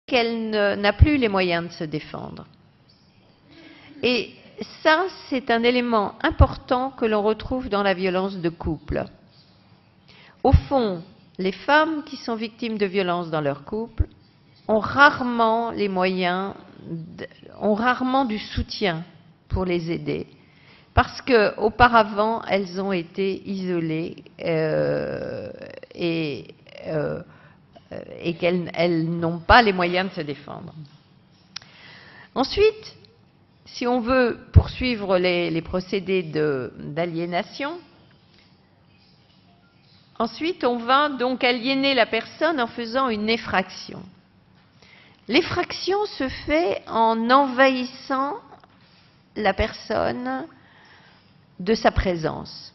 qu'elle n'a plus les moyens de se défendre. Et ça, c'est un élément important que l'on retrouve dans la violence de couple. Au fond, les femmes qui sont victimes de violences dans leur couple ont rarement les moyens, ont rarement du soutien pour les aider, parce qu'auparavant, elles ont été isolées et qu'elles n'ont pas les moyens de se défendre. Ensuite, si on veut poursuivre les procédés d'aliénation, ensuite on va donc aliéner la personne en faisant une effraction. L'effraction se fait en envahissant la personne de sa présence.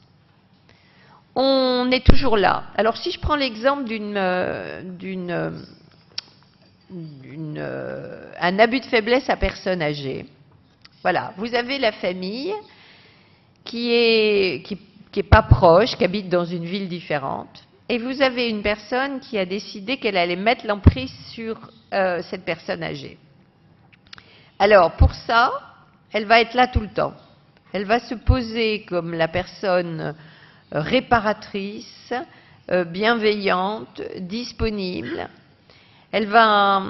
On est toujours là. Alors si je prends l'exemple un abus de faiblesse à personne âgée, voilà, vous avez la famille qui est pas proche, qui habite dans une ville différente, et vous avez une personne qui a décidé qu'elle allait mettre l'emprise sur cette personne âgée. Alors pour ça, elle va être là tout le temps. Elle va se poser comme la personne réparatrice, bienveillante, disponible. Elle va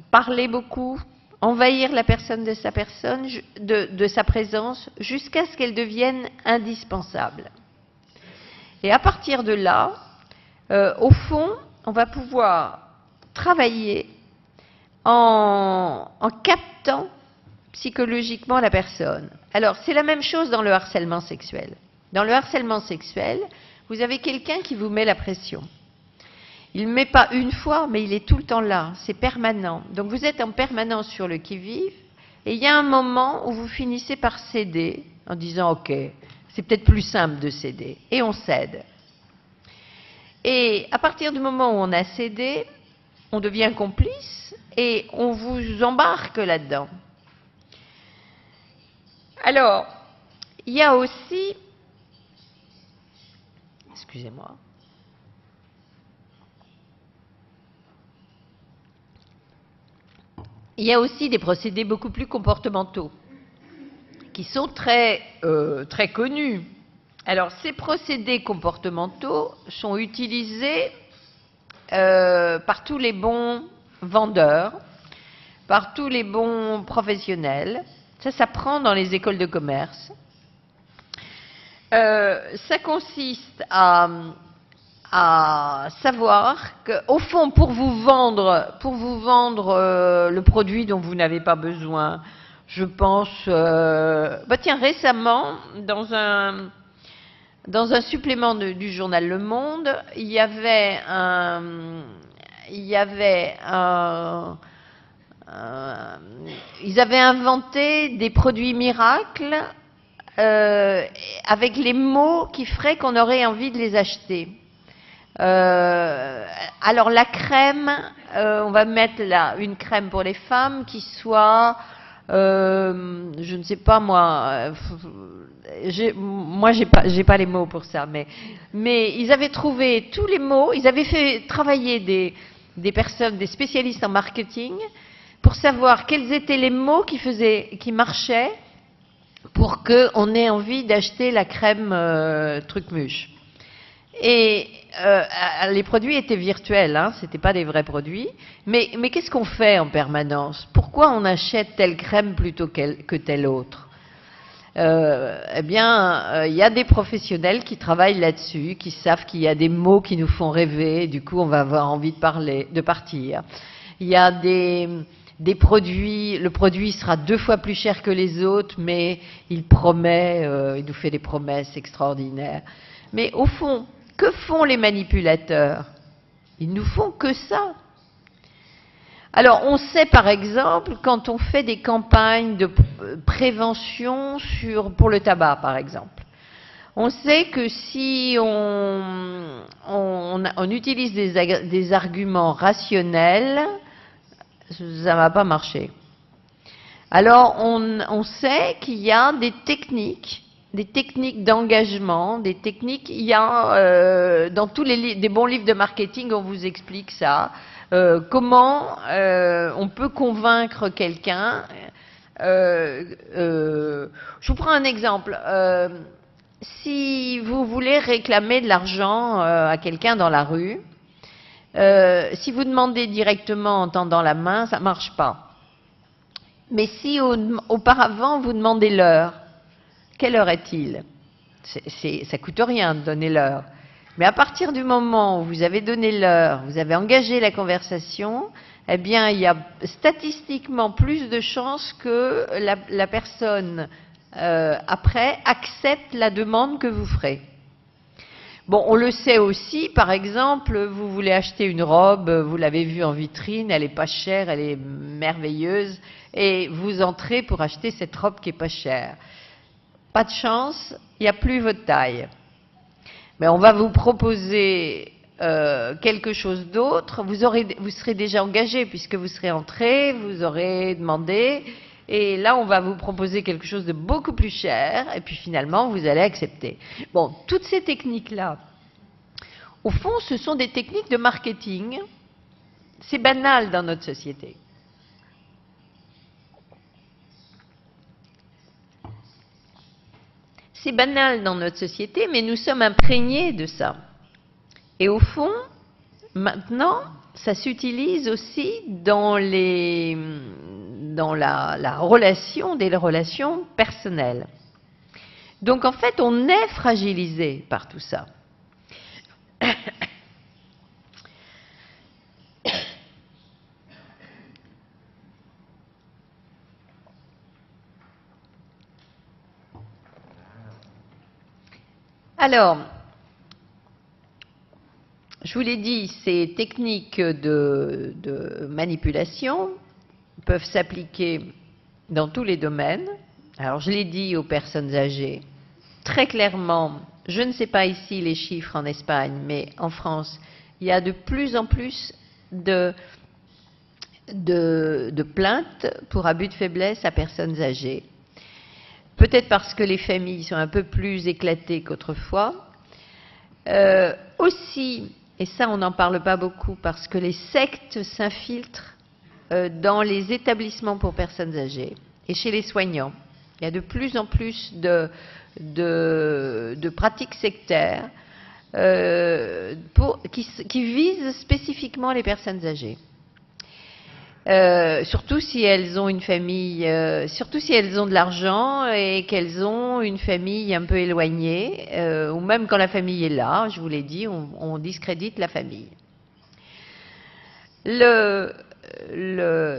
parler beaucoup, envahir la personne de sa présence, jusqu'à ce qu'elle devienne indispensable. Et à partir de là, au fond, on va pouvoir travailler en captant psychologiquement la personne. Alors, c'est la même chose dans le harcèlement sexuel. Dans le harcèlement sexuel, vous avez quelqu'un qui vous met la pression. Il ne met pas une fois, mais il est tout le temps là, c'est permanent. Donc vous êtes en permanence sur le qui-vive, et il y a un moment où vous finissez par céder, en disant « Ok, c'est peut-être plus simple de céder », et on cède. Et à partir du moment où on a cédé, on devient complice, et on vous embarque là-dedans. Alors, il y a aussi... Excusez-moi. Il y a aussi des procédés beaucoup plus comportementaux qui sont très connus. Alors, ces procédés comportementaux sont utilisés par tous les bons vendeurs, par tous les bons professionnels. Ça s'apprend dans les écoles de commerce. Ça consiste à savoir qu'au fond, pour vous vendre le produit dont vous n'avez pas besoin, je pense, tiens, récemment, dans un supplément du journal Le Monde, ils avaient inventé des produits miracles avec les mots qui feraient qu'on aurait envie de les acheter. Alors la crème, on va mettre là une crème pour les femmes qui soit, je ne sais pas moi, j'ai pas les mots pour ça, mais ils avaient trouvé tous les mots, ils avaient fait travailler des personnes, des spécialistes en marketing, pour savoir quels étaient les mots qui marchaient pour qu'on ait envie d'acheter la crème Trucmuche. Et les produits étaient virtuels, hein, c'était pas des vrais produits. Mais qu'est-ce qu'on fait en permanence? Pourquoi on achète telle crème plutôt que telle autre? Eh bien, il y a des professionnels qui travaillent là-dessus, qui savent qu'il y a des mots qui nous font rêver, et du coup on va avoir envie de partir. Il y a des produits, le produit sera 2 fois plus cher que les autres, mais il promet, il nous fait des promesses extraordinaires. Mais au fond, que font les manipulateurs? Ils nous font que ça. Alors, on sait par exemple, quand on fait des campagnes de prévention pour le tabac, par exemple, on sait que si on utilise des arguments rationnels, ça ne va pas marcher. Alors, on sait qu'il y a des techniques d'engagement, des techniques, il y a dans tous des bons livres de marketing, on vous explique ça. comment on peut convaincre quelqu'un. Je vous prends un exemple. Si vous voulez réclamer de l'argent à quelqu'un dans la rue, si vous demandez directement en tendant la main, ça ne marche pas. Mais si auparavant vous demandez l'heure, quelle heure est-il? Ça coûte rien de donner l'heure. Mais à partir du moment où vous avez donné l'heure, vous avez engagé la conversation, eh bien, il y a statistiquement plus de chances que la personne, après, accepte la demande que vous ferez. Bon, on le sait aussi, par exemple, vous voulez acheter une robe, vous l'avez vue en vitrine, elle n'est pas chère, elle est merveilleuse, et vous entrez pour acheter cette robe qui n'est pas chère. Pas de chance, il n'y a plus votre taille. Mais on va vous proposer quelque chose d'autre. Vous serez déjà engagé puisque vous serez entré, vous aurez demandé, et là on va vous proposer quelque chose de beaucoup plus cher, et puis finalement vous allez accepter. Bon, toutes ces techniques-là, au fond, ce sont des techniques de marketing. C'est banal dans notre société. C'est banal dans notre société, mais nous sommes imprégnés de ça. Et au fond, maintenant, ça s'utilise aussi dans la relation, des relations personnelles. Donc en fait, on est fragilisé par tout ça. Alors, je vous l'ai dit, ces techniques de manipulation peuvent s'appliquer dans tous les domaines. Alors, je l'ai dit aux personnes âgées. Très clairement, je ne sais pas ici les chiffres en Espagne, mais en France, il y a de plus en plus de plaintes pour abus de faiblesse à personnes âgées. Peut-être parce que les familles sont un peu plus éclatées qu'autrefois. Aussi, et ça on n'en parle pas beaucoup, parce que les sectes s'infiltrent dans les établissements pour personnes âgées et chez les soignants. Il y a de plus en plus de pratiques sectaires qui visent spécifiquement les personnes âgées. Surtout si elles ont une famille, surtout si elles ont de l'argent et qu'elles ont une famille un peu éloignée, ou même quand la famille est là, je vous l'ai dit, on discrédite la famille.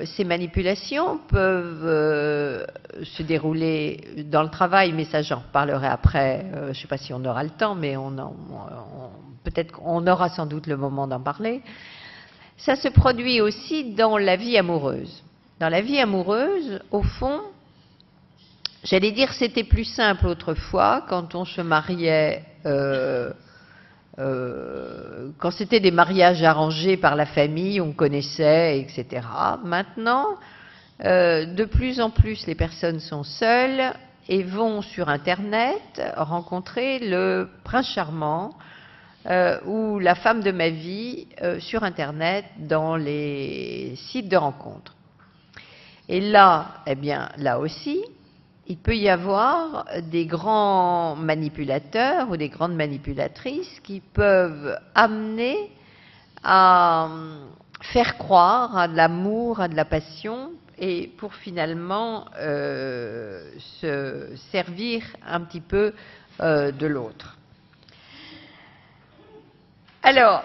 Ces manipulations peuvent se dérouler dans le travail, mais ça j'en reparlerai après, je ne sais pas si on aura le temps, mais peut-être qu'on aura sans doute le moment d'en parler. Ça se produit aussi dans la vie amoureuse. Dans la vie amoureuse, au fond, j'allais dire c'était plus simple autrefois quand on se mariait, quand c'était des mariages arrangés par la famille, on connaissait, etc. Maintenant, de plus en plus, les personnes sont seules et vont sur Internet rencontrer le prince charmant, ou la femme de ma vie sur Internet dans les sites de rencontres. Et là, eh bien, là aussi, il peut y avoir des grands manipulateurs ou des grandes manipulatrices qui peuvent amener à faire croire à de l'amour, à de la passion, et pour finalement se servir un petit peu de l'autre. Alors,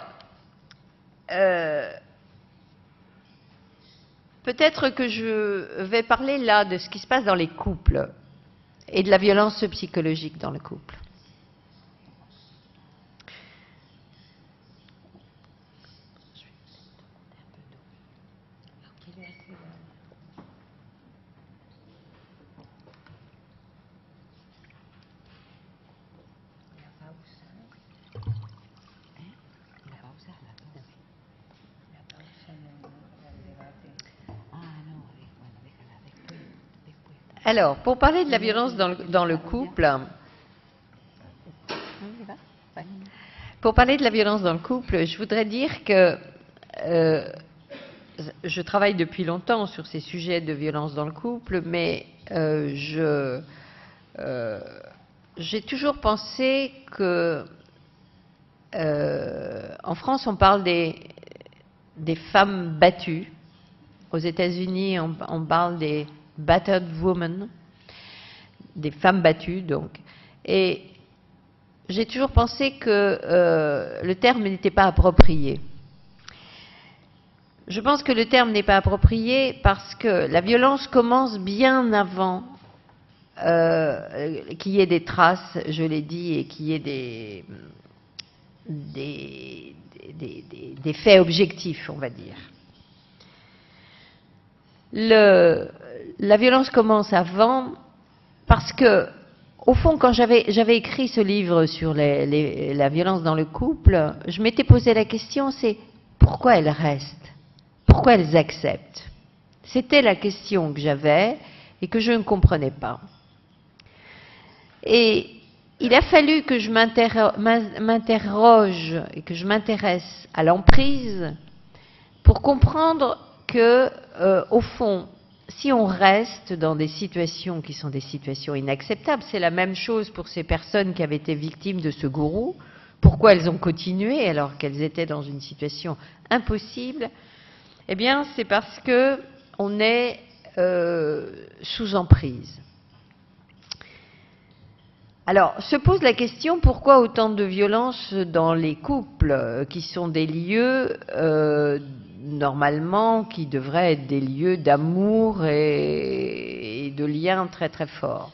peut-être que je vais parler là de ce qui se passe dans les couples et de la violence psychologique dans le couple. Alors, pour parler de la violence dans le couple, je voudrais dire que je travaille depuis longtemps sur ces sujets de violence dans le couple, mais j'ai toujours pensé que en France, on parle des femmes battues. Aux États-Unis, on parle des battered women, des femmes battues, donc. Et j'ai toujours pensé que le terme n'était pas approprié. Je pense que le terme n'est pas approprié parce que la violence commence bien avant qu'il y ait des traces, je l'ai dit, et qu'il y ait des faits objectifs, on va dire. La violence commence avant parce que, au fond, quand j'avais écrit ce livre sur la violence dans le couple, je m'étais posé la question, c'est pourquoi elles restent? Pourquoi elles acceptent? C'était la question que j'avais et que je ne comprenais pas. Et il a fallu que je m'interroge et que je m'intéresse à l'emprise pour comprendre que, au fond, si on reste dans des situations qui sont des situations inacceptables, c'est la même chose pour ces personnes qui avaient été victimes de ce gourou. Pourquoi elles ont continué alors qu'elles étaient dans une situation impossible? Eh bien, c'est parce que on est sous emprise. Alors, se pose la question, pourquoi autant de violence dans les couples, qui sont des lieux, normalement, qui devraient être des lieux d'amour et de liens très très forts.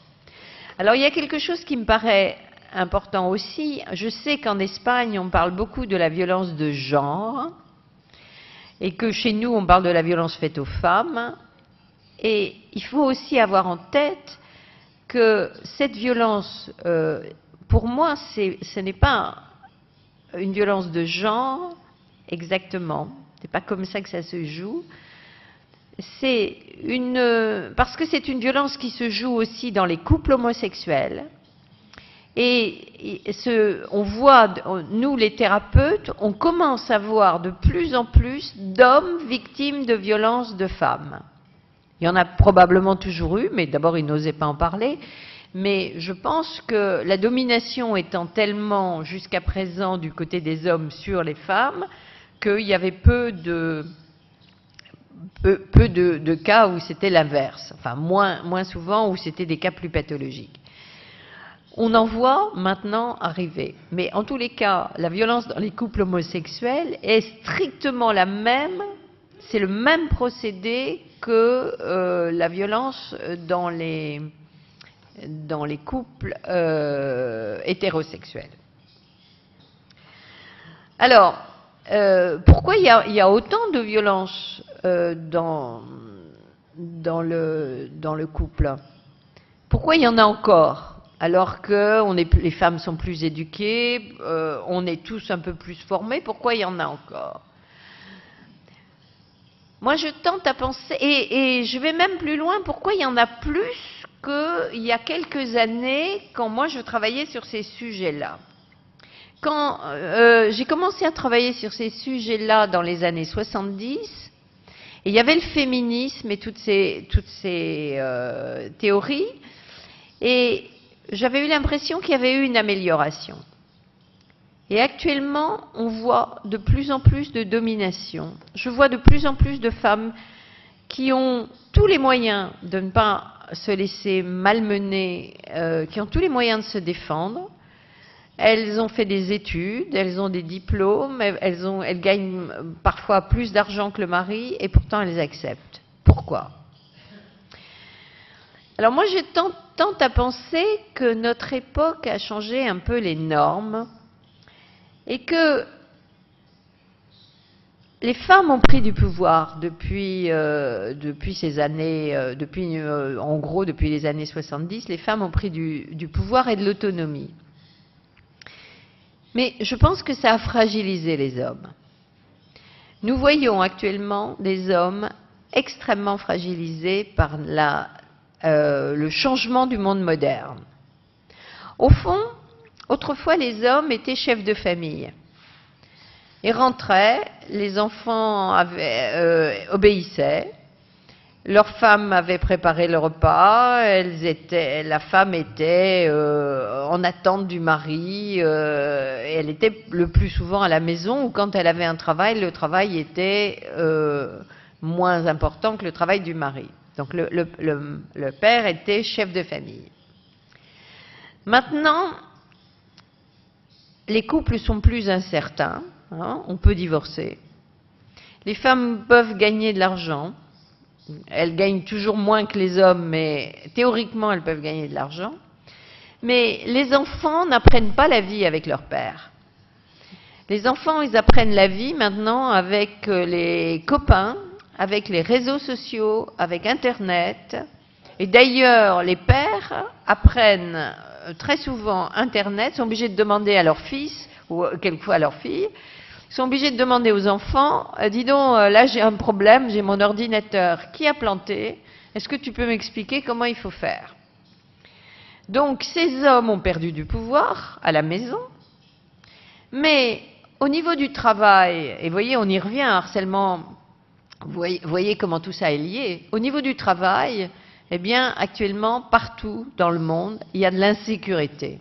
Alors, il y a quelque chose qui me paraît important aussi. Je sais qu'en Espagne, on parle beaucoup de la violence de genre, et que chez nous, on parle de la violence faite aux femmes. Et il faut aussi avoir en tête que cette violence, pour moi, ce n'est pas une violence de genre, exactement. C'est pas comme ça que ça se joue. Parce que c'est une violence qui se joue aussi dans les couples homosexuels. Et on voit, nous les thérapeutes, on commence à voir de plus en plus d'hommes victimes de violences de femmes. Il y en a probablement toujours eu, mais d'abord ils n'osaient pas en parler. Mais je pense que la domination étant tellement jusqu'à présent du côté des hommes sur les femmes, qu'il y avait peu de cas où c'était l'inverse. Enfin, moins souvent où c'était des cas plus pathologiques. On en voit maintenant arriver. Mais en tous les cas, la violence dans les couples homosexuels est strictement la même, c'est le même procédé que la violence dans les couples hétérosexuels. Alors, pourquoi il y a autant de violence dans le couple? Pourquoi il y en a encore? Alors que les femmes sont plus éduquées, on est tous un peu plus formés, pourquoi il y en a encore? Moi, je tente à penser, et je vais même plus loin, pourquoi il y en a plus qu'il y a quelques années, quand moi je travaillais sur ces sujets-là. Quand j'ai commencé à travailler sur ces sujets-là dans les années 70, et il y avait le féminisme et toutes ces théories, et j'avais eu l'impression qu'il y avait eu une amélioration. Et actuellement, on voit de plus en plus de domination. Je vois de plus en plus de femmes qui ont tous les moyens de ne pas se laisser malmener, qui ont tous les moyens de se défendre. Elles ont fait des études, elles ont des diplômes, elles gagnent parfois plus d'argent que le mari et pourtant elles acceptent. Pourquoi ? Alors moi, je tente à penser que notre époque a changé un peu les normes et que les femmes ont pris du pouvoir depuis ces années, en gros depuis les années 70, les femmes ont pris du pouvoir et de l'autonomie. Mais je pense que ça a fragilisé les hommes. Nous voyons actuellement des hommes extrêmement fragilisés par le changement du monde moderne. Au fond, autrefois, les hommes étaient chefs de famille. Ils rentraient, les enfants obéissaient. Leurs femmes avaient préparé le repas, la femme était en attente du mari, et elle était le plus souvent à la maison, ou quand elle avait un travail, le travail était moins important que le travail du mari. Donc le père était chef de famille. Maintenant, les couples sont plus incertains, hein, on peut divorcer. Les femmes peuvent gagner de l'argent. Elles gagnent toujours moins que les hommes, mais théoriquement, elles peuvent gagner de l'argent. Mais les enfants n'apprennent pas la vie avec leur père. Les enfants, ils apprennent la vie maintenant avec les copains, avec les réseaux sociaux, avec Internet. Et d'ailleurs, les pères apprennent très souvent Internet, sont obligés de demander à leur fils, ou quelquefois à leur fille, sont obligés de demander aux enfants, dis donc, là j'ai un problème, j'ai mon ordinateur qui a planté, est-ce que tu peux m'expliquer comment il faut faire? Donc ces hommes ont perdu du pouvoir à la maison, mais au niveau du travail, et vous voyez, on y revient, harcèlement, vous voyez comment tout ça est lié, au niveau du travail, eh bien actuellement, partout dans le monde, il y a de l'insécurité.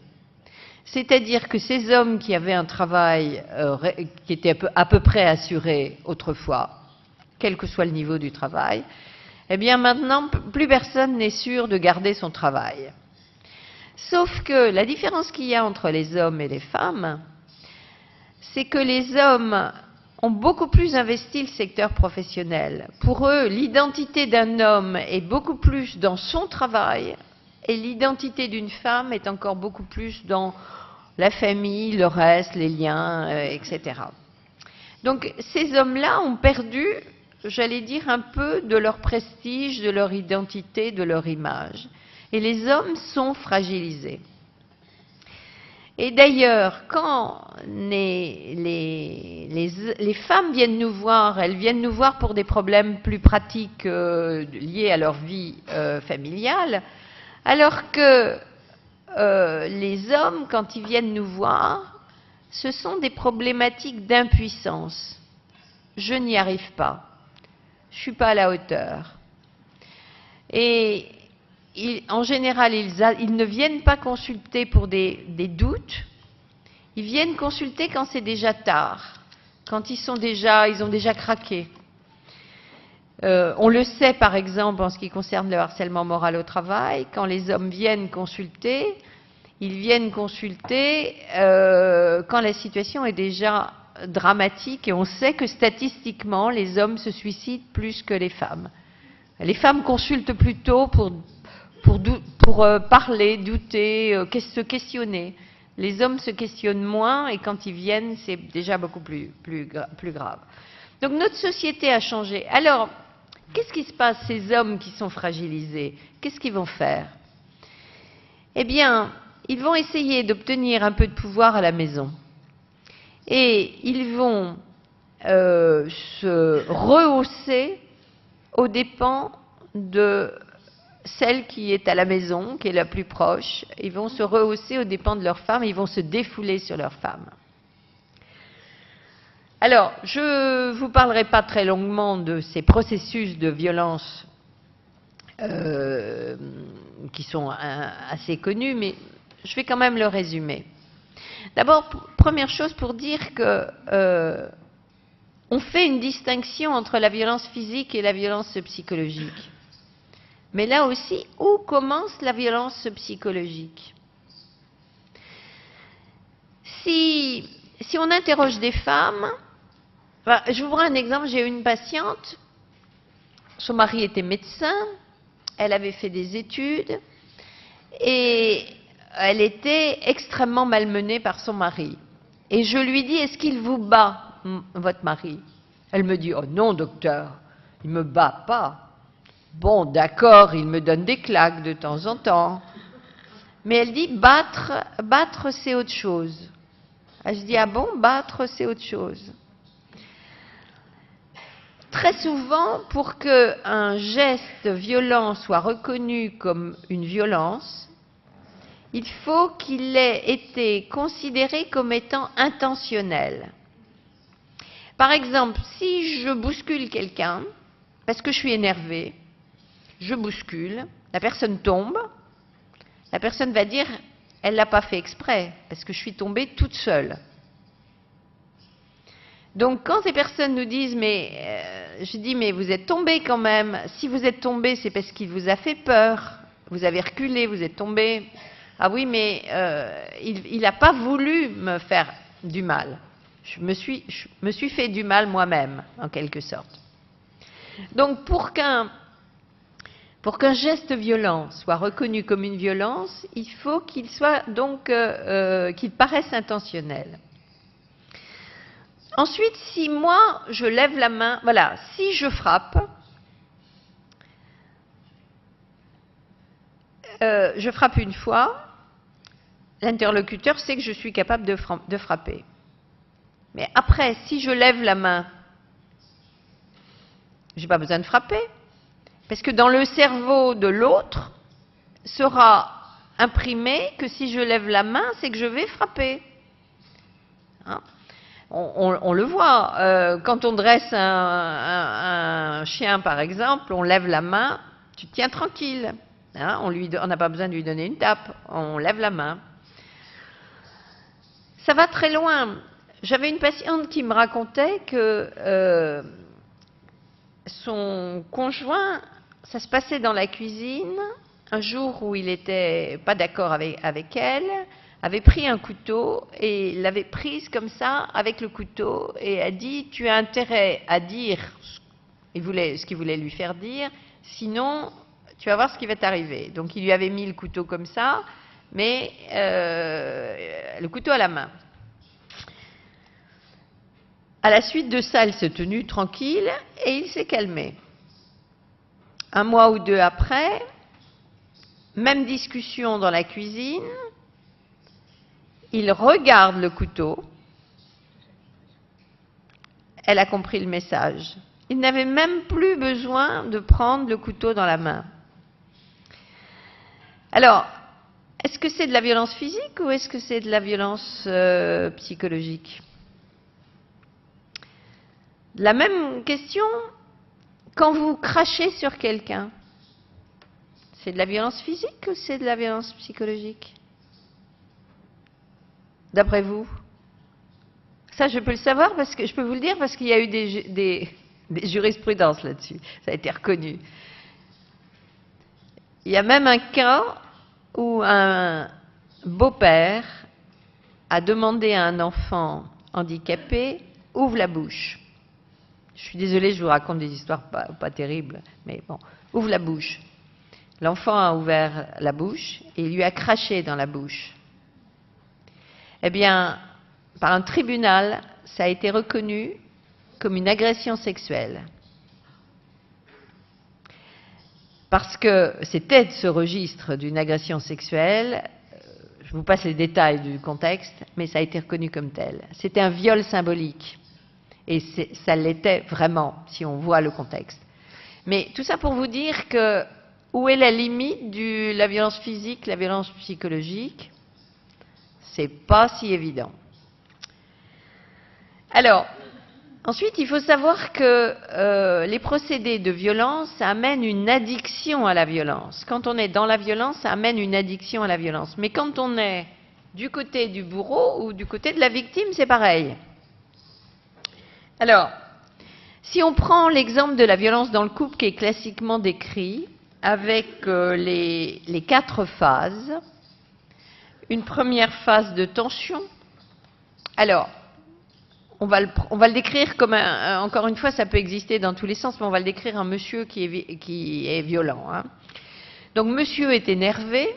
C'est-à-dire que ces hommes qui avaient un travail qui était à peu près assuré autrefois, quel que soit le niveau du travail, eh bien maintenant, plus personne n'est sûr de garder son travail. Sauf que la différence qu'il y a entre les hommes et les femmes, c'est que les hommes ont beaucoup plus investi le secteur professionnel. Pour eux, l'identité d'un homme est beaucoup plus dans son travail, et l'identité d'une femme est encore beaucoup plus dans la famille, le reste, les liens, etc. Donc ces hommes-là ont perdu, j'allais dire, un peu de leur prestige, de leur identité, de leur image. Et les hommes sont fragilisés. Et d'ailleurs, quand les femmes viennent nous voir, elles viennent nous voir pour des problèmes plus pratiques liés à leur vie familiale, alors que les hommes, quand ils viennent nous voir, ce sont des problématiques d'impuissance. Je n'y arrive pas. Je ne suis pas à la hauteur. Et en général, ils ne viennent pas consulter pour des doutes. Ils viennent consulter quand c'est déjà tard, quand ils ont déjà craqué. On le sait par exemple en ce qui concerne le harcèlement moral au travail, quand les hommes viennent consulter, ils viennent consulter quand la situation est déjà dramatique et on sait que statistiquement les hommes se suicident plus que les femmes. Les femmes consultent plutôt pour parler, douter, se questionner. Les hommes se questionnent moins et quand ils viennent, c'est déjà beaucoup plus grave. Donc notre société a changé. Alors, qu'est-ce qui se passe, ces hommes qui sont fragilisés? Qu'est-ce qu'ils vont faire? Eh bien, ils vont essayer d'obtenir un peu de pouvoir à la maison. Et ils vont se rehausser aux dépens de celle qui est à la maison, qui est la plus proche. Ils vont se rehausser aux dépens de leurs femmes, ils vont se défouler sur leurs femmes. Alors, je ne vous parlerai pas très longuement de ces processus de violence qui sont assez connus, mais je vais quand même le résumer. D'abord, première chose pour dire que on fait une distinction entre la violence physique et la violence psychologique. Mais là aussi, où commence la violence psychologique? Si on interroge des femmes, je vous prends un exemple, j'ai eu une patiente, son mari était médecin, elle avait fait des études et elle était extrêmement malmenée par son mari. Et je lui dis, est-ce qu'il vous bat, votre mari? Elle me dit, oh non docteur, il ne me bat pas. Bon, d'accord, il me donne des claques de temps en temps. Mais elle dit, battre c'est autre chose. Je dis, ah bon, battre c'est autre chose. Très souvent, pour qu'un geste violent soit reconnu comme une violence, il faut qu'il ait été considéré comme étant intentionnel. Par exemple, si je bouscule quelqu'un, parce que je suis énervée, je bouscule, la personne tombe, la personne va dire, elle ne l'a pas fait exprès, parce que je suis tombée toute seule. Donc quand ces personnes nous disent, je dis, mais vous êtes tombé quand même, si vous êtes tombé, c'est parce qu'il vous a fait peur, vous avez reculé, vous êtes tombé. Ah oui, mais il n'a pas voulu me faire du mal. Je me suis fait du mal moi-même, en quelque sorte. Donc pour qu'un geste violent soit reconnu comme une violence, il faut qu'il soit donc qu'il paraisse intentionnel. Ensuite, si moi je lève la main, voilà, si je frappe, je frappe une fois, l'interlocuteur sait que je suis capable de frapper. Mais après, si je lève la main, je n'ai pas besoin de frapper. Parce que dans le cerveau de l'autre sera imprimé que si je lève la main, c'est que je vais frapper. Hein? On le voit. Quand on dresse un chien, par exemple, on lève la main, tu te tiens tranquille. Hein? On n'a pas besoin de lui donner une tape. On lève la main. Ça va très loin. J'avais une patiente qui me racontait que son conjoint, ça se passait dans la cuisine, un jour où il n'était pas d'accord avec elle, avait pris un couteau et l'avait prise comme ça avec le couteau et a dit « tu as intérêt à dire ce qu'il voulait lui faire dire, sinon tu vas voir ce qui va t'arriver ». Donc il lui avait mis le couteau comme ça, mais le couteau à la main. À la suite de ça, elle s'est tenue tranquille et il s'est calmé. Un mois ou deux après, même discussion dans la cuisine, il regarde le couteau, elle a compris le message. Il n'avait même plus besoin de prendre le couteau dans la main. Alors, est-ce que c'est de la violence physique ou est-ce que c'est de la violence psychologique ? La même question, quand vous crachez sur quelqu'un, c'est de la violence physique ou c'est de la violence psychologique? D'après vous? Ça, je peux le savoir parce que je peux vous le dire parce qu'il y a eu des jurisprudences là-dessus. Ça a été reconnu. Il y a même un cas où un beau-père a demandé à un enfant handicapé « ouvre la bouche ». Je suis désolée, je vous raconte des histoires pas terribles, mais bon, ouvre la bouche. L'enfant a ouvert la bouche et il lui a craché dans la bouche. Eh bien, par un tribunal, ça a été reconnu comme une agression sexuelle. Parce que c'était de ce registre d'une agression sexuelle, je vous passe les détails du contexte, mais ça a été reconnu comme tel. C'était un viol symbolique. Et ça l'était vraiment, si on voit le contexte. Mais tout ça pour vous dire que où est la limite de la violence physique, la violence psychologique? C'est pas si évident. Alors, ensuite, il faut savoir que les procédés de violence amènent une addiction à la violence. Quand on est dans la violence, ça amène une addiction à la violence. Mais quand on est du côté du bourreau ou du côté de la victime, c'est pareil. Alors, si on prend l'exemple de la violence dans le couple qui est classiquement décrit, avec les 4 phases, une première phase de tension. Alors, on va le décrire comme encore une fois, ça peut exister dans tous les sens, mais on va le décrire un monsieur qui est violent. Hein. Donc, monsieur est énervé,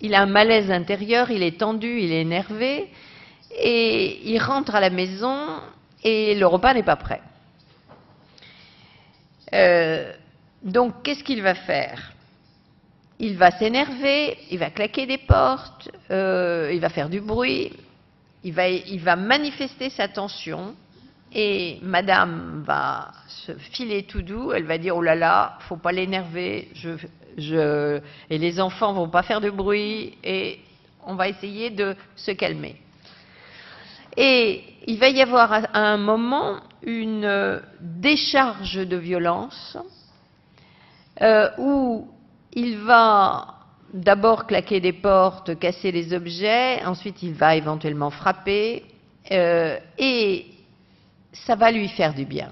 il a un malaise intérieur, il est tendu, il est énervé, et il rentre à la maison. Et le repas n'est pas prêt. Donc, qu'est-ce qu'il va faire? Il va s'énerver, il va claquer des portes, il va faire du bruit, il va manifester sa tension, et madame va se filer tout doux, elle va dire « Oh là là, faut pas l'énerver, et les enfants vont pas faire de bruit, et on va essayer de se calmer ». Et il va y avoir à un moment une décharge de violence où il va d'abord claquer des portes, casser les objets, ensuite il va éventuellement frapper et ça va lui faire du bien.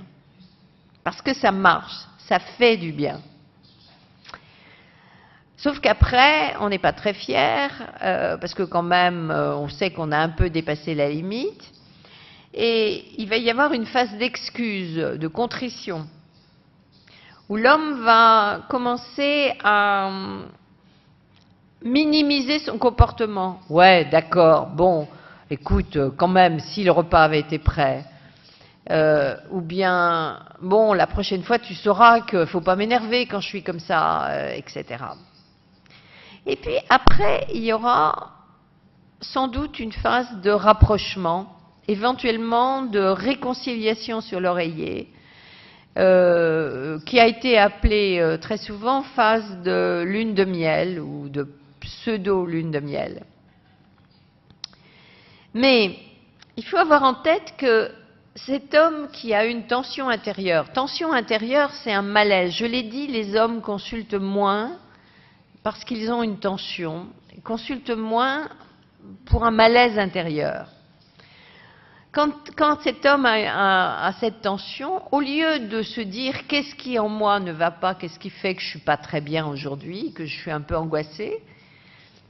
Parce que ça marche, ça fait du bien. Sauf qu'après, on n'est pas très fiers, parce que quand même, on sait qu'on a un peu dépassé la limite. Et il va y avoir une phase d'excuse, de contrition, où l'homme va commencer à minimiser son comportement. Ouais, d'accord, bon, écoute, quand même, si le repas avait été prêt, ou bien, bon, la prochaine fois, tu sauras qu'il ne faut pas m'énerver quand je suis comme ça, etc. Et puis après, il y aura sans doute une phase de rapprochement, éventuellement de réconciliation sur l'oreiller, qui a été appelée très souvent phase de lune de miel ou de pseudo-lune de miel. Mais il faut avoir en tête que cet homme qui a une tension intérieure, c'est un malaise. Je l'ai dit, les hommes consultent moins parce qu'ils ont une tension, ils consultent moins pour un malaise intérieur. Quand cet homme a cette tension, au lieu de se dire qu'est-ce qui en moi ne va pas, qu'est-ce qui fait que je ne suis pas très bien aujourd'hui, que je suis un peu angoissé,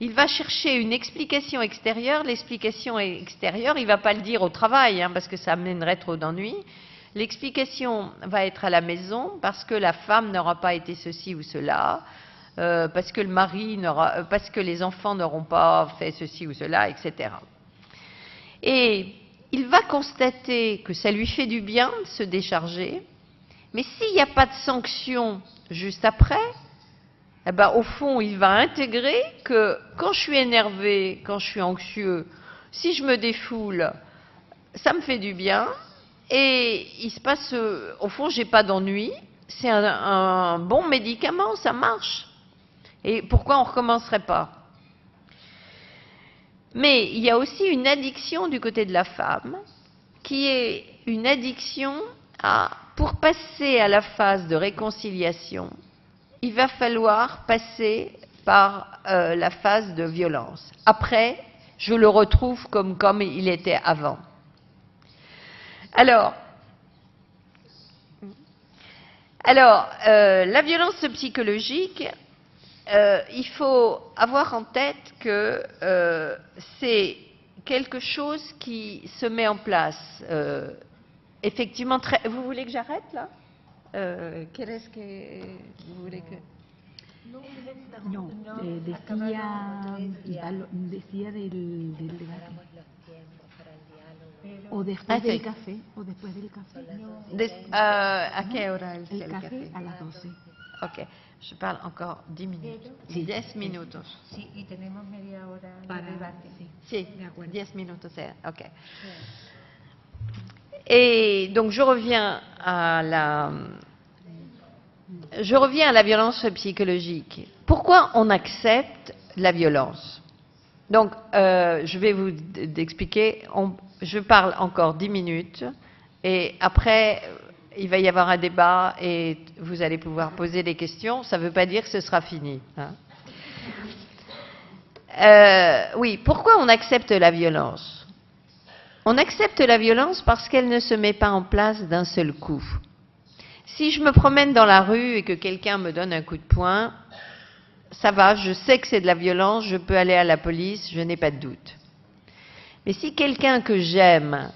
il va chercher une explication extérieure. L'explication extérieure, il ne va pas le dire au travail, parce que ça amènerait trop d'ennuis. L'explication va être à la maison, parce que la femme n'aura pas été ceci ou cela, parce que le mari parce que les enfants n'auront pas fait ceci ou cela, etc. Et il va constater que ça lui fait du bien de se décharger, mais s'il n'y a pas de sanction juste après, eh ben, au fond, il va intégrer que quand je suis énervé, quand je suis anxieux, si je me défoule, ça me fait du bien, et il se passe, au fond, j'ai pas d'ennui, c'est un bon médicament, ça marche. Et pourquoi on ne recommencerait pas? Mais il y a aussi une addiction du côté de la femme, qui est une addiction pour passer à la phase de réconciliation, il va falloir passer par la phase de violence. Après, je le retrouve comme il était avant. Alors, la violence psychologique, il faut avoir en tête que c'est quelque chose qui se met en place. Effectivement, vous voulez que j'arrête là? ¿Qué es que vous voulez que... No, decía del debate. O después del café, o después del café. ¿A qué hora el café? A las 12. Ok, je parle encore 10 minutes. Sí. 10 minutos. Sí, y tenemos media hora para de debate. Sí, 10 minutos, ok. Et donc je reviens à la violence psychologique. Pourquoi on accepte la violence? Donc je vais vous expliquer. Je parle encore 10 minutes et après il va y avoir un débat et vous allez pouvoir poser des questions. Ça ne veut pas dire que ce sera fini. Oui, pourquoi on accepte la violence? On accepte la violence parce qu'elle ne se met pas en place d'un seul coup. Si je me promène dans la rue et que quelqu'un me donne un coup de poing, ça va, je sais que c'est de la violence, je peux aller à la police, je n'ai pas de doute. Mais si quelqu'un que j'aime,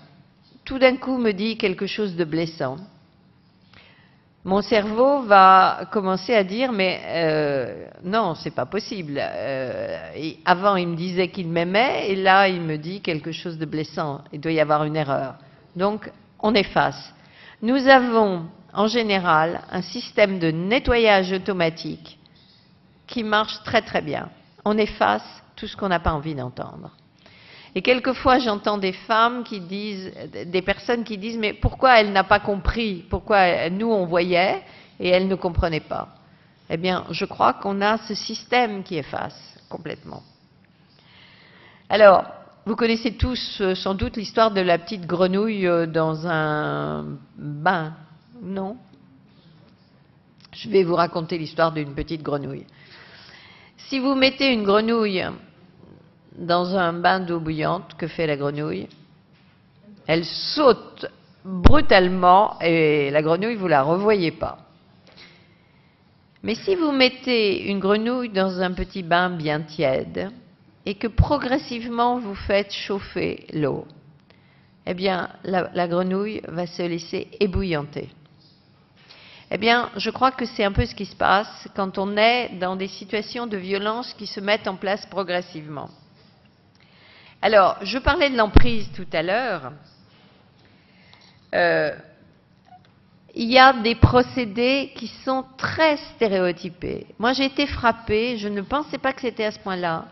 tout d'un coup me dit quelque chose de blessant, mon cerveau va commencer à dire mais non, c'est pas possible. Et avant, il me disait qu'il m'aimait et là, il me dit quelque chose de blessant. Il doit y avoir une erreur. Donc, on efface. Nous avons en général un système de nettoyage automatique qui marche très très bien. On efface tout ce qu'on n'a pas envie d'entendre. Et quelquefois, j'entends des femmes qui disent, des personnes qui disent, mais pourquoi elle n'a pas compris? Pourquoi nous, on voyait et elle ne comprenait pas? Eh bien, je crois qu'on a ce système qui efface complètement. Alors, vous connaissez tous sans doute l'histoire de la petite grenouille dans un bain, non? Je vais vous raconter l'histoire d'une petite grenouille. Si vous mettez une grenouille dans un bain d'eau bouillante, que fait la grenouille? Elle saute brutalement et la grenouille, vous la revoyez pas. Mais si vous mettez une grenouille dans un petit bain bien tiède et que progressivement vous faites chauffer l'eau, eh bien, la grenouille va se laisser ébouillanter. Eh bien, je crois que c'est un peu ce qui se passe quand on est dans des situations de violence qui se mettent en place progressivement. Alors, je parlais de l'emprise tout à l'heure. Il y a des procédés qui sont très stéréotypés. Moi, j'ai été frappée, je ne pensais pas que c'était à ce point-là.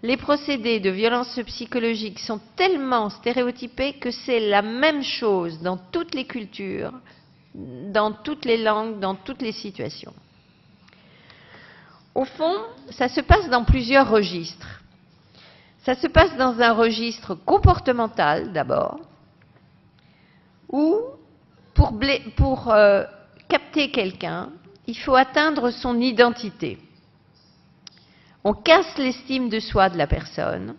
Les procédés de violence psychologique sont tellement stéréotypés que c'est la même chose dans toutes les cultures, dans toutes les langues, dans toutes les situations. Au fond, ça se passe dans plusieurs registres. Ça se passe dans un registre comportemental d'abord, où pour capter quelqu'un, il faut atteindre son identité. On casse l'estime de soi de la personne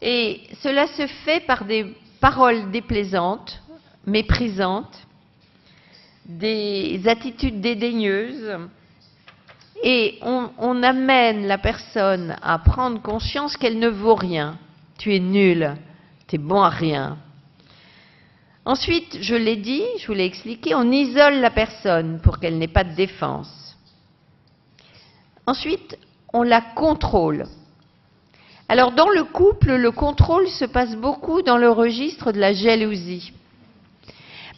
et cela se fait par des paroles déplaisantes, méprisantes, des attitudes dédaigneuses et on amène la personne à prendre conscience qu'elle ne vaut rien. Tu es nul, tu es bon à rien. Ensuite, je l'ai dit, je vous l'ai expliqué, on isole la personne pour qu'elle n'ait pas de défense. Ensuite, on la contrôle. Alors, dans le couple, le contrôle se passe beaucoup dans le registre de la jalousie.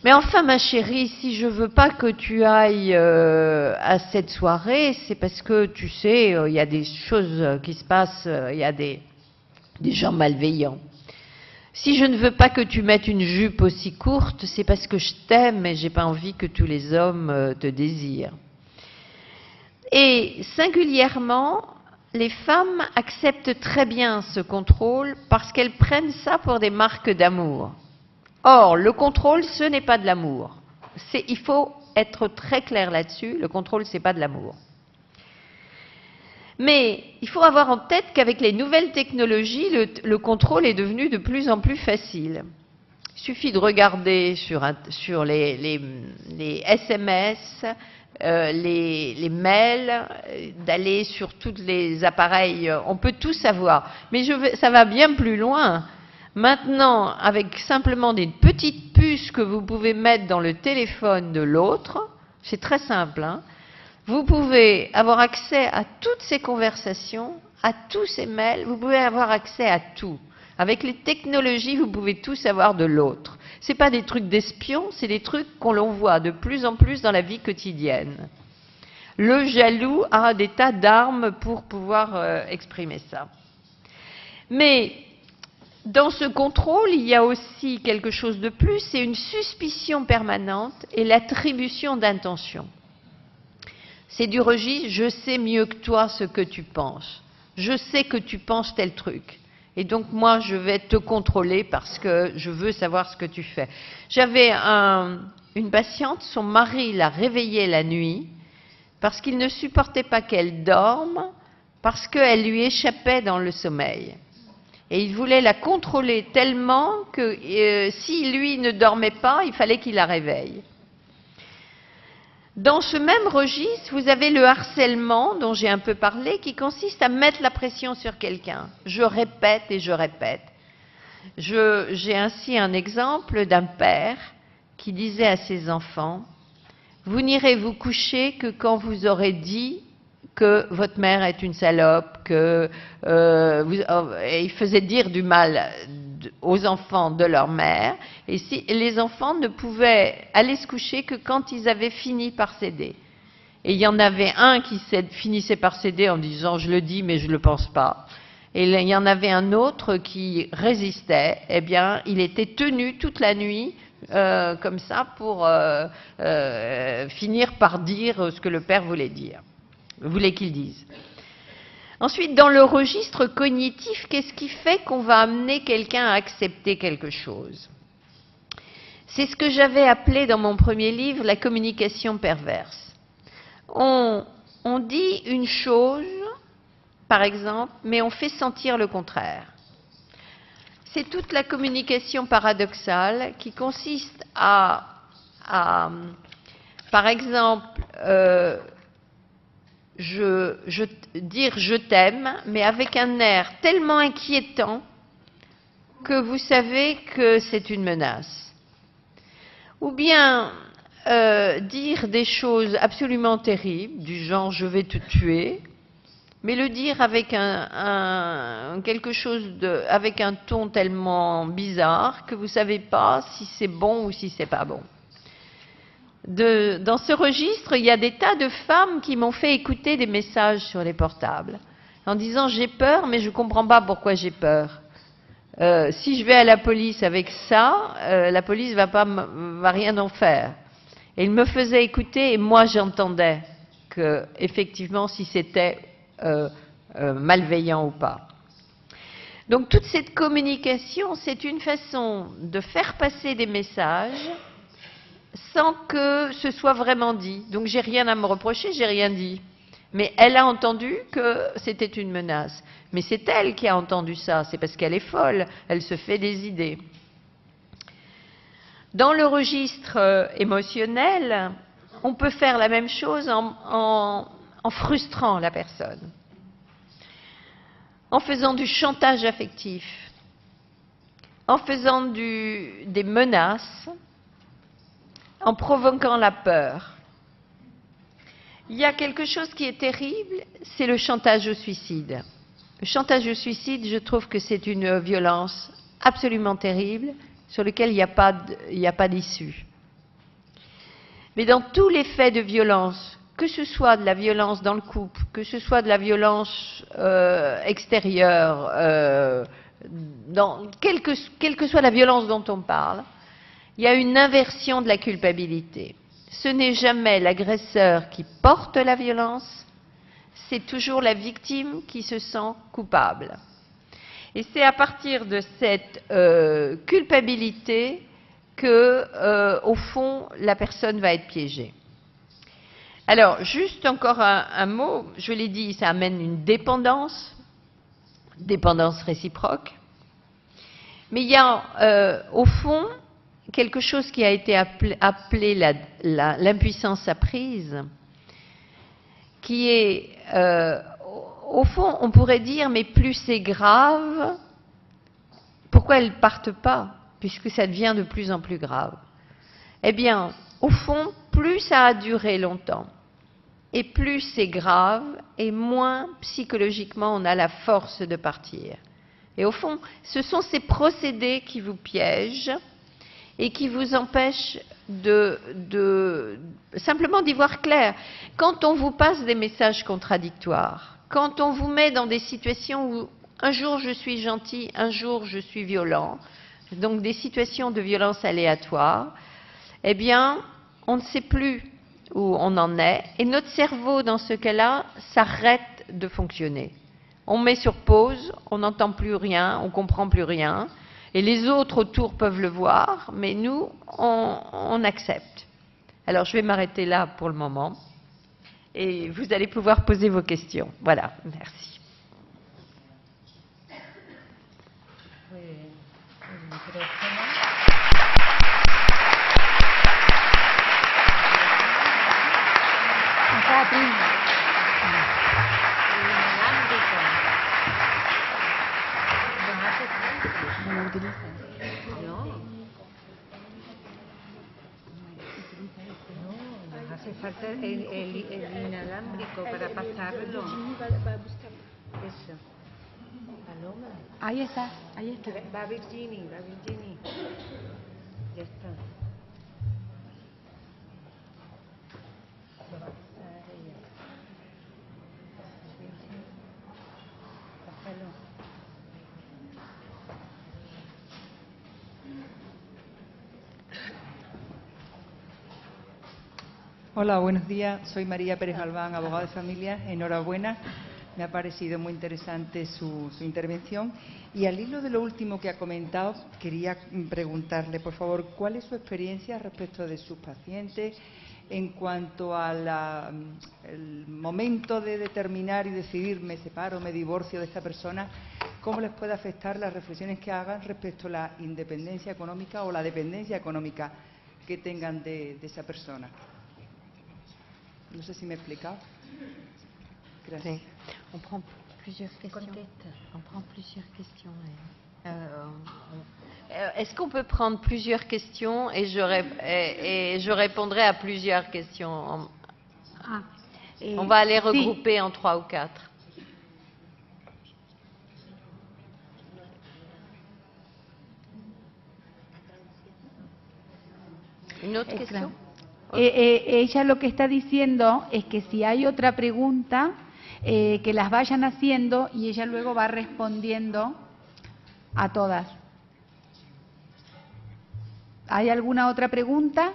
Mais enfin, ma chérie, si je veux pas que tu ailles à cette soirée, c'est parce que, tu sais, il y a des choses qui se passent, il y a des gens malveillants. Si je ne veux pas que tu mettes une jupe aussi courte, c'est parce que je t'aime et j'ai pas envie que tous les hommes te désirent. Et singulièrement, les femmes acceptent très bien ce contrôle parce qu'elles prennent ça pour des marques d'amour. Or, le contrôle, ce n'est pas de l'amour. Il faut être très clair là-dessus, le contrôle, ce n'est pas de l'amour. Mais il faut avoir en tête qu'avec les nouvelles technologies, le contrôle est devenu de plus en plus facile. Il suffit de regarder sur les SMS, les mails, d'aller sur tous les appareils, on peut tout savoir. Mais ça va bien plus loin. Maintenant, avec simplement des petites puces que vous pouvez mettre dans le téléphone de l'autre, c'est très simple, hein, vous pouvez avoir accès à toutes ces conversations, à tous ces mails, vous pouvez avoir accès à tout. Avec les technologies, vous pouvez tout savoir de l'autre. Ce n'est pas des trucs d'espions, c'est des trucs qu'on l'on voit de plus en plus dans la vie quotidienne. Le jaloux a des tas d'armes pour pouvoir exprimer ça. Mais dans ce contrôle, il y a aussi quelque chose de plus, c'est une suspicion permanente et l'attribution d'intentions. C'est du registre, je sais mieux que toi ce que tu penses. Je sais que tu penses tel truc. Et donc moi, je vais te contrôler parce que je veux savoir ce que tu fais. J'avais une patiente, son mari l'a réveillée la nuit parce qu'il ne supportait pas qu'elle dorme, parce qu'elle lui échappait dans le sommeil. Et il voulait la contrôler tellement que si lui ne dormait pas, il fallait qu'il la réveille. Dans ce même registre, vous avez le harcèlement dont j'ai un peu parlé, qui consiste à mettre la pression sur quelqu'un. Je répète et je répète. J'ai ainsi un exemple d'un père qui disait à ses enfants, « Vous n'irez vous coucher que quand vous aurez dit que votre mère est une salope, que et il faisait dire du mal aux enfants de leur mère, et les enfants ne pouvaient aller se coucher que quand ils avaient fini par céder. Et il y en avait un qui finissait par céder en disant « je le dis mais je ne le pense pas ». Et il y en avait un autre qui résistait, eh bien il était tenu toute la nuit comme ça pour finir par dire ce que le père voulait qu'il dise. Ensuite, dans le registre cognitif, qu'est-ce qui fait qu'on va amener quelqu'un à accepter quelque chose? C'est ce que j'avais appelé dans mon premier livre la communication perverse. On dit une chose, par exemple, mais on fait sentir le contraire. C'est toute la communication paradoxale qui consiste à par exemple, dire je t'aime, mais avec un air tellement inquiétant que vous savez que c'est une menace. Ou bien dire des choses absolument terribles, du genre je vais te tuer, mais le dire avec avec un ton tellement bizarre que vous ne savez pas si c'est bon ou si c'est pas bon. Dans ce registre, il y a des tas de femmes qui m'ont fait écouter des messages sur les portables en disant j'ai peur, mais je ne comprends pas pourquoi j'ai peur. Si je vais à la police avec ça, la police va rien en faire. Et il me faisait écouter et moi j'entendais que effectivement si c'était malveillant ou pas. Donc toute cette communication, c'est une façon de faire passer des messages sans que ce soit vraiment dit. Donc j'ai rien à me reprocher, j'ai rien dit. Mais elle a entendu que c'était une menace. Mais c'est elle qui a entendu ça, c'est parce qu'elle est folle, elle se fait des idées. Dans le registre émotionnel, on peut faire la même chose en frustrant la personne, en faisant du chantage affectif, en faisant des menaces, en provoquant la peur. Il y a quelque chose qui est terrible, c'est le chantage au suicide. Le chantage au suicide, je trouve que c'est une violence absolument terrible sur laquelle il n'y a pas d'issue. Mais dans tous les faits de violence, que ce soit de la violence dans le couple, que ce soit de la violence extérieure, quelle que soit la violence dont on parle, il y a une inversion de la culpabilité. Ce n'est jamais l'agresseur qui porte la violence, c'est toujours la victime qui se sent coupable. Et c'est à partir de cette culpabilité que, au fond, la personne va être piégée. Alors, juste encore un mot, je l'ai dit, ça amène une dépendance réciproque. Mais il y a, au fond, quelque chose qui a été appelé l'impuissance apprise, qui est, au fond, on pourrait dire, mais plus c'est grave, pourquoi elles ne partent pas, puisque ça devient de plus en plus grave? Eh bien, au fond, plus ça a duré longtemps, et plus c'est grave, et moins psychologiquement on a la force de partir. Et au fond, ce sont ces procédés qui vous piègent, et qui vous empêche simplement d'y voir clair. Quand on vous passe des messages contradictoires, quand on vous met dans des situations où un jour je suis gentil, un jour je suis violent, donc des situations de violence aléatoire, eh bien, on ne sait plus où on en est, et notre cerveau, dans ce cas-là, s'arrête de fonctionner. On met sur pause, on n'entend plus rien, on ne comprend plus rien, et les autres autour peuvent le voir, mais nous, on accepte. Alors, je vais m'arrêter là pour le moment, et vous allez pouvoir poser vos questions. Voilà, merci. Hace falta el inalámbrico para pasarlo. Eso. Paloma. Ahí está, ahí está. Va Virginie. Ya está. Lo va a pasar ella. Pásalo. Hola, buenos días. Soy María Pérez Galván, abogada de familia. Enhorabuena Me ha parecido muy interesante su intervención. Y al hilo de lo último que ha comentado, quería preguntarle, por favor, ¿cuál es su experiencia respecto de sus pacientes en cuanto al momento de determinar y decidir me separo, me divorcio de esta persona? ¿Cómo les puede afectar las reflexiones que hagan respecto a la independencia económica o la dependencia económica que tengan de esa persona? No sé si me he explicado. Gracias. Sí. On prend plusieurs questions. On prend plusieurs questions. Est-ce qu'on peut prendre plusieurs questions et je répondrai à plusieurs questions. On va les regrouper en 3 ou 4. Une autre question? Ella lo que está diciendo es que si hay otra pregunta, que las vayan haciendo y ella luego va respondiendo a todas. ¿Hay alguna otra pregunta?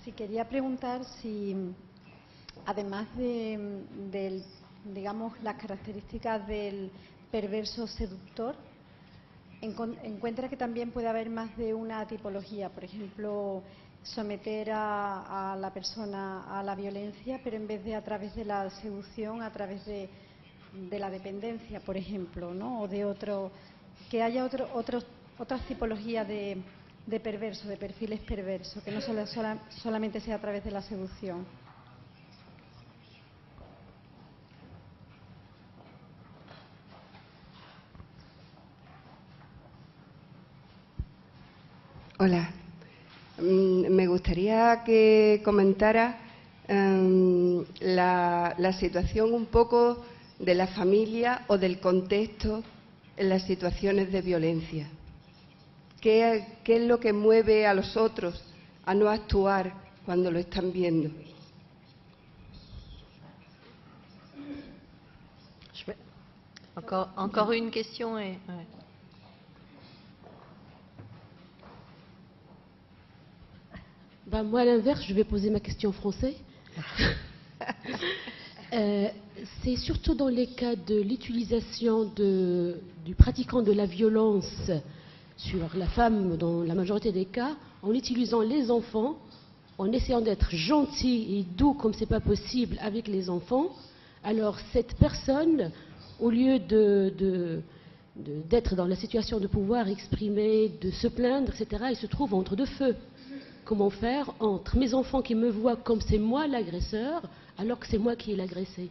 Sí, quería preguntar si, además de digamos, las características del perverso seductor, encuentra que también puede haber más de una tipología, por ejemplo, someter a la persona a la violencia, pero en vez de a través de la seducción, a través de la dependencia, por ejemplo, ¿no? O de que haya otras tipologías de perverso, de perfiles perversos, que no solamente sea a través de la seducción. Hola. Me gustaría que comentara la situación un poco de la familia o del contexto en las situaciones de violencia. ¿Qué es lo que mueve a los otros a no actuar cuando lo están viendo? Encore une question. Ben, moi, à l'inverse, je vais poser ma question en français. C'est surtout dans les cas de l'utilisation du pratiquant de la violence sur la femme, dans la majorité des cas, en utilisant les enfants, en essayant d'être gentil et doux comme c'est pas possible avec les enfants. Alors cette personne, au lieu d'être dans la situation de pouvoir exprimer, de se plaindre, etc., elle se trouve entre deux feux. Comment faire entre mes enfants qui me voient comme c'est moi l'agresseur, alors que c'est moi qui ai l'agressé?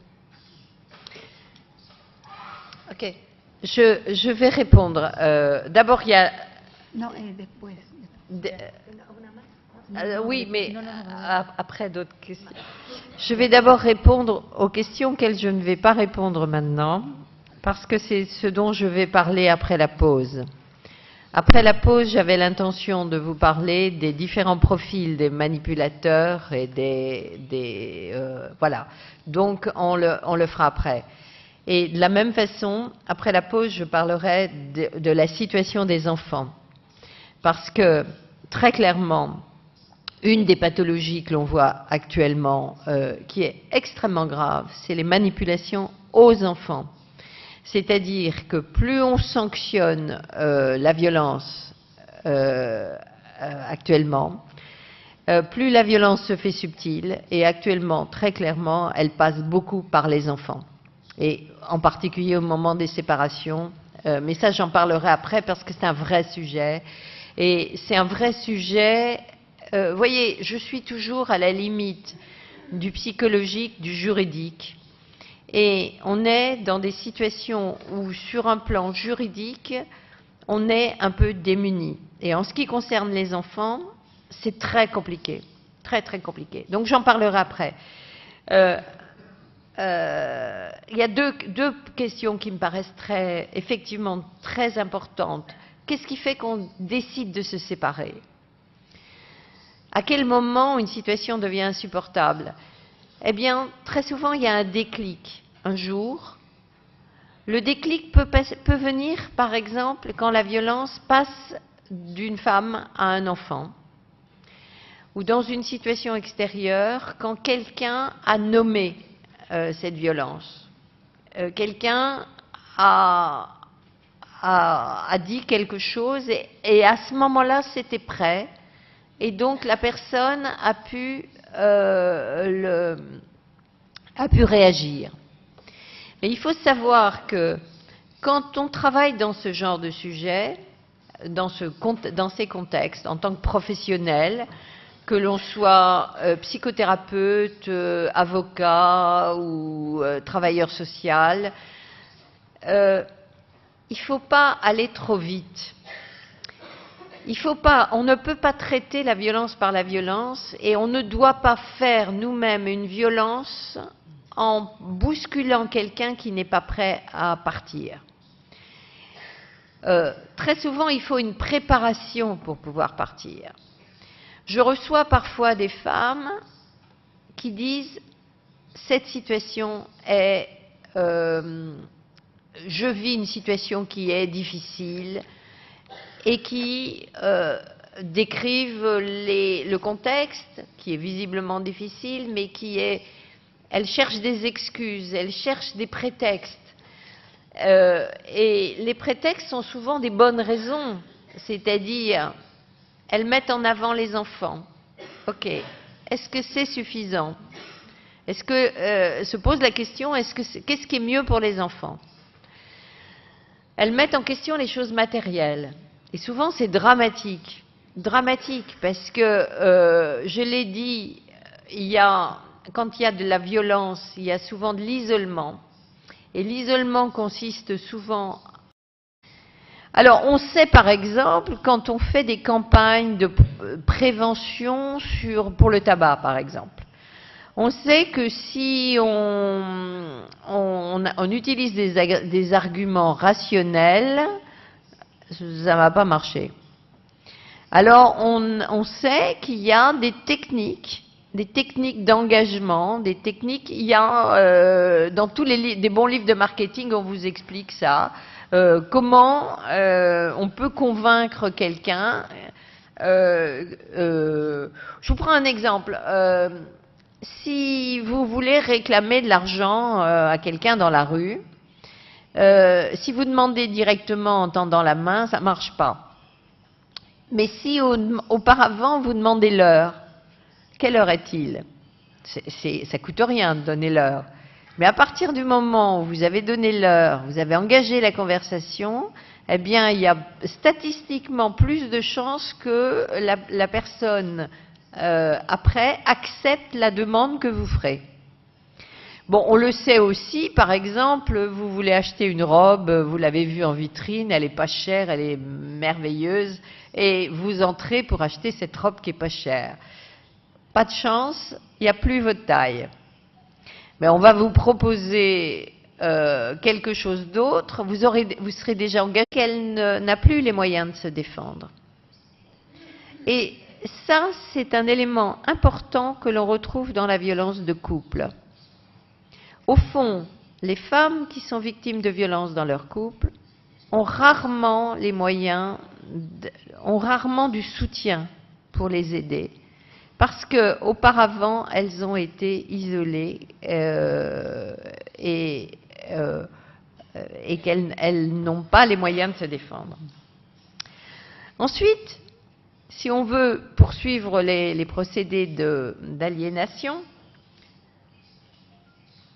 Ok, je vais répondre. D'abord, il y a... Non, después. Oui, mais après d'autres questions. Je vais d'abord répondre aux questions auxquelles je ne vais pas répondre maintenant, parce que c'est ce dont je vais parler après la pause. Après la pause, j'avais l'intention de vous parler des différents profils des manipulateurs et voilà. Donc, on le fera après. Et de la même façon, après la pause, je parlerai de la situation des enfants. Parce que, très clairement, une des pathologies que l'on voit actuellement, qui est extrêmement grave, c'est les manipulations aux enfants. C'est-à-dire que plus on sanctionne la violence actuellement, plus la violence se fait subtile, et actuellement, très clairement, elle passe beaucoup par les enfants. Et en particulier au moment des séparations. Mais ça, j'en parlerai après parce que c'est un vrai sujet. Et c'est un vrai sujet... voyez, je suis toujours à la limite du psychologique, du juridique. Et on est dans des situations où, sur un plan juridique, on est un peu démunis. Et en ce qui concerne les enfants, c'est très compliqué. Très, très compliqué. Donc, j'en parlerai après. Il y a deux questions qui me paraissent effectivement très importantes. Qu'est-ce qui fait qu'on décide de se séparer? À quel moment une situation devient insupportable? Eh bien, très souvent, il y a un déclic. Un jour, le déclic peut venir, par exemple, quand la violence passe d'une femme à un enfant, ou dans une situation extérieure quand quelqu'un a nommé cette violence. Quelqu'un a dit quelque chose et à ce moment-là, c'était prêt. Et donc, la personne a pu réagir. Mais il faut savoir que quand on travaille dans ce genre de sujet, dans ces contextes, en tant que professionnel, que l'on soit psychothérapeute, avocat ou travailleur social, il ne faut pas aller trop vite. On ne peut pas traiter la violence par la violence et on ne doit pas faire nous-mêmes une violence en bousculant quelqu'un qui n'est pas prêt à partir. Très souvent, il faut une préparation pour pouvoir partir. Je reçois parfois des femmes qui disent « cette situation est... je vis une situation qui est difficile » et qui décrivent le contexte, qui est visiblement difficile, mais elles cherchent des excuses, elles cherchent des prétextes. Et les prétextes sont souvent des bonnes raisons, c'est-à-dire, elles mettent en avant les enfants. Ok, est-ce que c'est suffisant? Est-ce que se pose la question, qu'est-ce qui est mieux pour les enfants? Elles mettent en question les choses matérielles. Et souvent, c'est dramatique. Dramatique, parce que, je l'ai dit, quand il y a de la violence, il y a souvent de l'isolement. Et l'isolement consiste souvent... Alors, on sait, par exemple, quand on fait des campagnes de prévention pour le tabac, par exemple, on sait que si on utilise des arguments rationnels, ça ne va pas marcher. Alors, on sait qu'il y a des techniques d'engagement, des techniques. Il y a dans tous des bons livres de marketing, on vous explique ça. Comment on peut convaincre quelqu'un. Je vous prends un exemple. Si vous voulez réclamer de l'argent à quelqu'un dans la rue, si vous demandez directement en tendant la main, ça ne marche pas. Mais si auparavant vous demandez l'heure, quelle heure est-il? Ça ne coûte rien de donner l'heure. Mais à partir du moment où vous avez donné l'heure, vous avez engagé la conversation, eh bien, il y a statistiquement plus de chances que la personne, après, accepte la demande que vous ferez. Bon, on le sait aussi, par exemple, vous voulez acheter une robe, vous l'avez vue en vitrine, elle n'est pas chère, elle est merveilleuse, et vous entrez pour acheter cette robe qui n'est pas chère. Pas de chance, il n'y a plus votre taille. Mais on va vous proposer quelque chose d'autre, vous serez déjà engagé qu'elle n'a plus les moyens de se défendre. Et ça, c'est un élément important que l'on retrouve dans la violence de couple. Au fond, les femmes qui sont victimes de violences dans leur couple ont rarement les moyens, ont rarement du soutien pour les aider, parce qu'auparavant, elles ont été isolées et qu'elles n'ont pas les moyens de se défendre. Ensuite, si on veut poursuivre les procédés d'aliénation,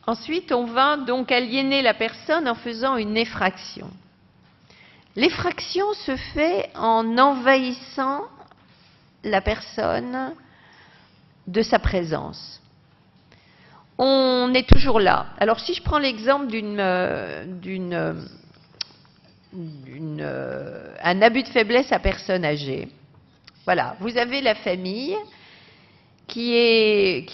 ensuite, on va donc aliéner la personne en faisant une effraction. L'effraction se fait en envahissant la personne de sa présence. On est toujours là. Alors, si je prends l'exemple un abus de faiblesse à personne âgée, voilà, vous avez la famille qui est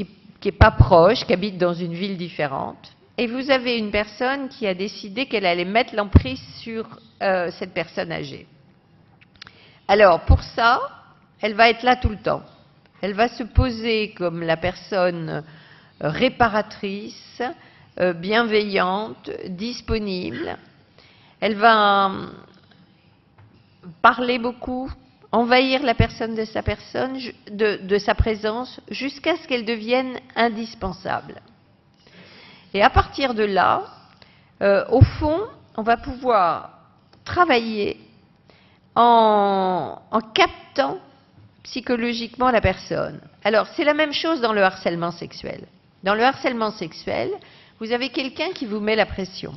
pas proche, qui habite dans une ville différente, et vous avez une personne qui a décidé qu'elle allait mettre l'emprise sur cette personne âgée. Alors, pour ça, elle va être là tout le temps. Elle va se poser comme la personne réparatrice, bienveillante, disponible. Elle va parler beaucoup, envahir la personne de sa présence jusqu'à ce qu'elle devienne indispensable. Et à partir de là, au fond, on va pouvoir travailler en captant psychologiquement la personne. Alors, c'est la même chose dans le harcèlement sexuel. Dans le harcèlement sexuel, vous avez quelqu'un qui vous met la pression.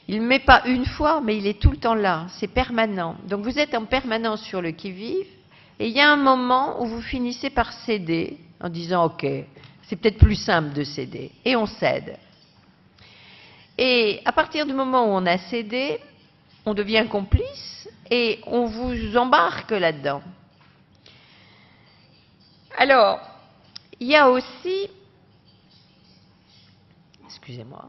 Il ne met pas une fois, mais il est tout le temps là, c'est permanent. Donc vous êtes en permanence sur le qui-vive, et il y a un moment où vous finissez par céder, en disant « Ok, c'est peut-être plus simple de céder », et on cède. Et à partir du moment où on a cédé, on devient complice, et on vous embarque là-dedans. Alors, il y a aussi... Excusez-moi.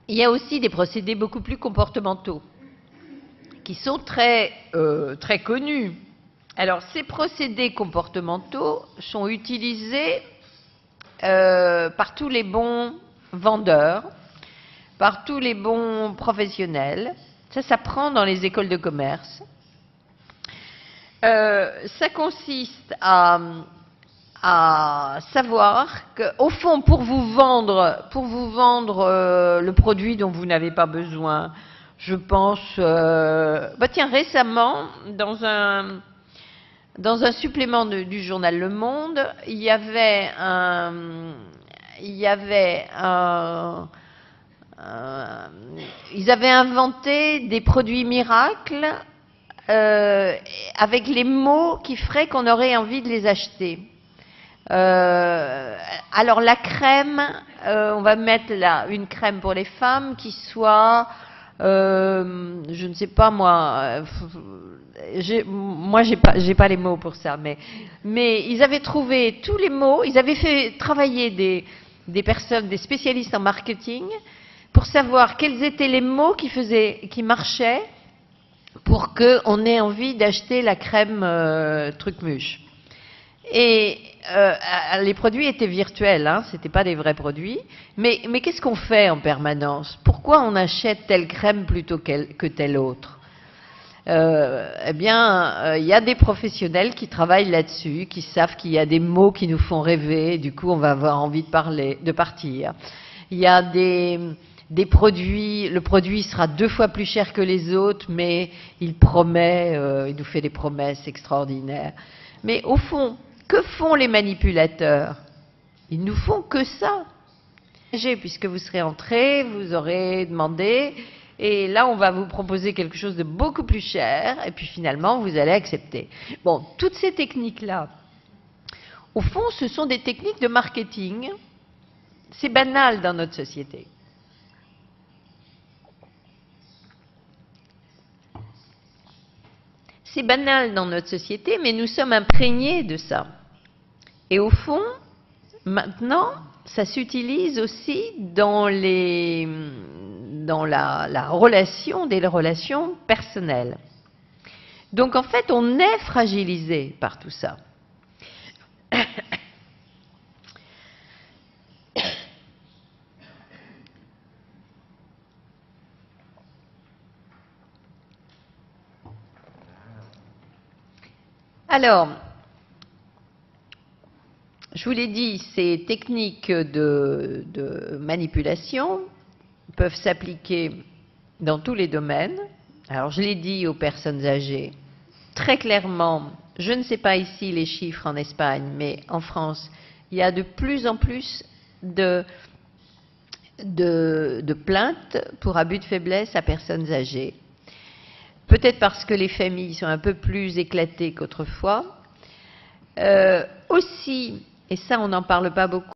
Il y a aussi des procédés beaucoup plus comportementaux qui sont très connus. Alors, ces procédés comportementaux sont utilisés par tous les bons vendeurs, par tous les bons professionnels. Ça s'apprend dans les écoles de commerce. Ça consiste à savoir qu'au fond, pour vous vendre le produit dont vous n'avez pas besoin, je pense, tiens, récemment, dans un supplément du journal Le Monde, ils avaient inventé des produits miracles avec les mots qui feraient qu'on aurait envie de les acheter. Alors la crème, on va mettre là une crème pour les femmes qui soit, je ne sais pas moi, j'ai pas les mots pour ça, mais ils avaient trouvé tous les mots, ils avaient fait travailler des personnes, des spécialistes en marketing, pour savoir quels étaient les mots qui marchaient pour qu'on ait envie d'acheter la crème Trucmuche. Et les produits étaient virtuels, hein, c'était pas des vrais produits. Mais qu'est-ce qu'on fait en permanence? Pourquoi on achète telle crème plutôt que telle autre? Eh bien, il y a des professionnels qui travaillent là-dessus, qui savent qu'il y a des mots qui nous font rêver, et du coup on va avoir envie de partir. Il y a des produits, le produit sera 2 fois plus cher que les autres, mais il promet, il nous fait des promesses extraordinaires. Mais au fond, que font les manipulateurs? Ils nous font que ça. Puisque vous serez entré, vous aurez demandé, et là on va vous proposer quelque chose de beaucoup plus cher, et puis finalement vous allez accepter. Bon, toutes ces techniques-là, au fond, ce sont des techniques de marketing. C'est banal dans notre société. C'est banal dans notre société, mais nous sommes imprégnés de ça. Et au fond, maintenant, ça s'utilise aussi dans la relation, des relations personnelles. Donc en fait, on est fragilisé par tout ça. Alors, je vous l'ai dit, ces techniques de manipulation peuvent s'appliquer dans tous les domaines. Alors, je l'ai dit aux personnes âgées. Très clairement, je ne sais pas ici les chiffres en Espagne, mais en France, il y a de plus en plus de plaintes pour abus de faiblesse à personnes âgées. Peut-être parce que les familles sont un peu plus éclatées qu'autrefois. Aussi, et ça on n'en parle pas beaucoup,